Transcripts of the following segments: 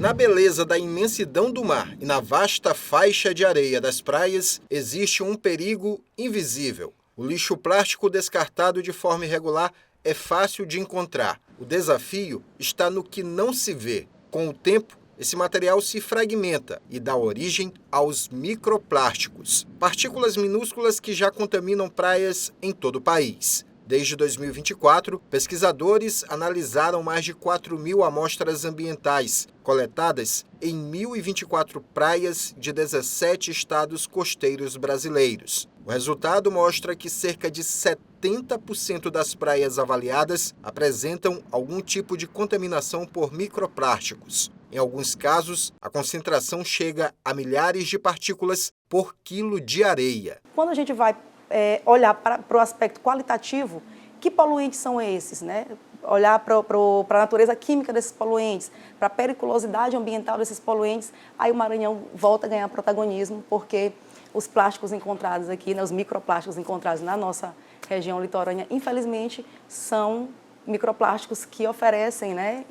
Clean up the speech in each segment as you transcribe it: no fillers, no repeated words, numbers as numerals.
Na beleza da imensidão do mar e na vasta faixa de areia das praias, existe um perigo invisível. O lixo plástico descartado de forma irregular é fácil de encontrar. O desafio está no que não se vê. Com o tempo, esse material se fragmenta e dá origem aos microplásticos, partículas minúsculas que já contaminam praias em todo o país. Desde 2024, pesquisadores analisaram mais de 4.000 amostras ambientais, coletadas em 1.024 praias de 17 estados costeiros brasileiros. O resultado mostra que cerca de 70% das praias avaliadas apresentam algum tipo de contaminação por microplásticos. Em alguns casos, a concentração chega a milhares de partículas por quilo de areia. Quando a gente vai olhar para o aspecto qualitativo, que poluentes são esses, né? Olhar para a natureza química desses poluentes, para a periculosidade ambiental desses poluentes, aí o Maranhão volta a ganhar protagonismo, porque os plásticos encontrados aqui, né, os microplásticos encontrados na nossa região litorânea, infelizmente, são microplásticos que oferecem, né,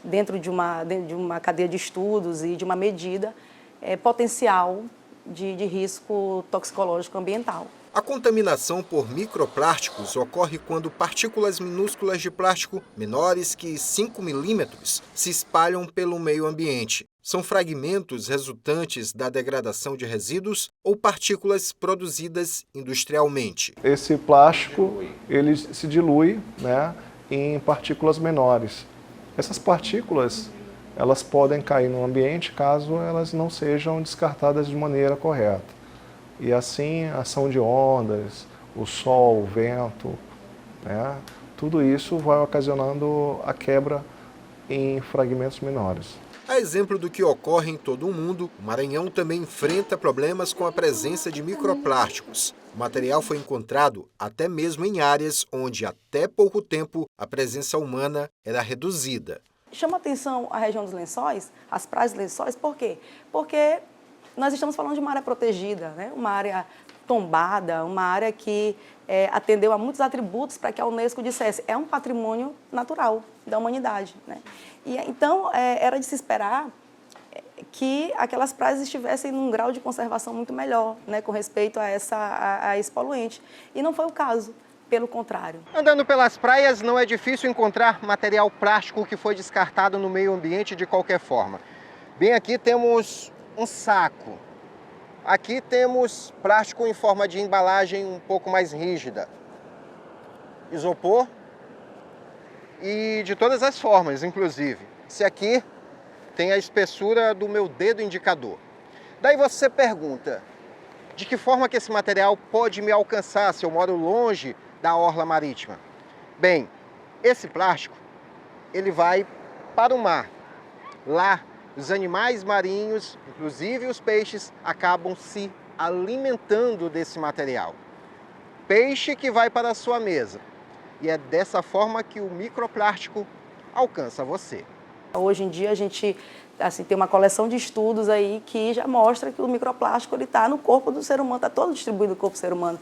dentro de uma cadeia de estudos e de uma medida, potencial de risco toxicológico ambiental. A contaminação por microplásticos ocorre quando partículas minúsculas de plástico, menores que 5 milímetros, se espalham pelo meio ambiente. São fragmentos resultantes da degradação de resíduos ou partículas produzidas industrialmente. Esse plástico ele se dilui, né, em partículas menores. Essas partículas elas podem cair no ambiente caso elas não sejam descartadas de maneira correta. E assim, a ação de ondas, o sol, o vento, né, tudo isso vai ocasionando a quebra em fragmentos menores. A exemplo do que ocorre em todo o mundo, o Maranhão também enfrenta problemas com a presença de microplásticos. O material foi encontrado até mesmo em áreas onde, até pouco tempo, a presença humana era reduzida. Chama atenção a região dos Lençóis, as praias dos Lençóis, por quê? Porque nós estamos falando de uma área protegida, né? Uma área tombada, uma área que atendeu a muitos atributos para que a Unesco dissesse é um patrimônio natural da humanidade, né? E, então, era de se esperar que aquelas praias estivessem num grau de conservação muito melhor, né, com respeito a esse poluente. E não foi o caso, pelo contrário. Andando pelas praias, não é difícil encontrar material plástico que foi descartado no meio ambiente de qualquer forma. Bem, aqui temos um saco. Aqui temos plástico em forma de embalagem um pouco mais rígida. Isopor e de todas as formas, inclusive. Esse aqui tem a espessura do meu dedo indicador. Daí você pergunta, de que forma que esse material pode me alcançar se eu moro longe da orla marítima? Bem, esse plástico, ele vai para o mar. Lá, os animais marinhos, inclusive os peixes, acabam se alimentando desse material. Peixe que vai para a sua mesa. E é dessa forma que o microplástico alcança você. Hoje em dia a gente tem uma coleção de estudos aí que já mostra que o microplástico está no corpo do ser humano, está todo distribuído no corpo do ser humano,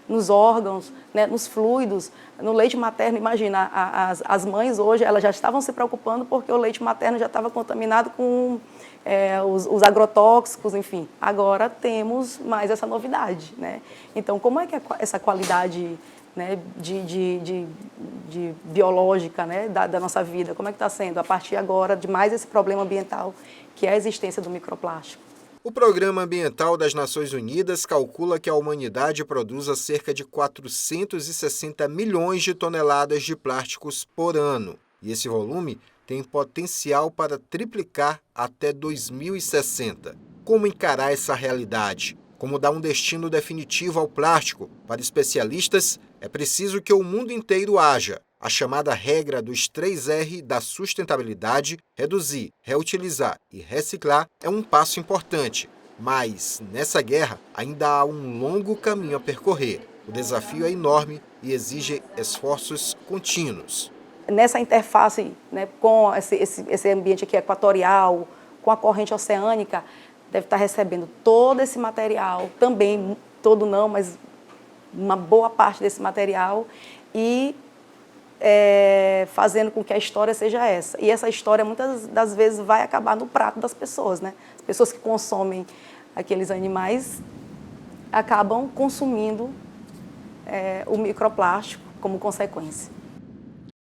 nos órgãos, né, nos fluidos, no leite materno. Imagina, as mães hoje elas já estavam se preocupando porque o leite materno já estava contaminado com os agrotóxicos, enfim. Agora temos mais essa novidade, né? Então, como é que essa qualidade, né, de biológica, né, da nossa vida, como é que está sendo a partir agora de mais esse problema ambiental que é a existência do microplástico? O Programa Ambiental das Nações Unidas calcula que a humanidade produza cerca de 460 milhões de toneladas de plásticos por ano. E esse volume tem potencial para triplicar até 2060. Como encarar essa realidade? Como dar um destino definitivo ao plástico? Para especialistas, é preciso que o mundo inteiro haja. A chamada regra dos 3R da sustentabilidade, reduzir, reutilizar e reciclar, é um passo importante. Mas, nessa guerra, ainda há um longo caminho a percorrer. O desafio é enorme e exige esforços contínuos. Nessa interface, né, com esse ambiente aqui equatorial, com a corrente oceânica, deve estar recebendo todo esse material, também todo não, mas uma boa parte desse material, e fazendo com que a história seja essa. E essa história, muitas das vezes, vai acabar no prato das pessoas, né? As pessoas que consomem aqueles animais acabam consumindo o microplástico como consequência.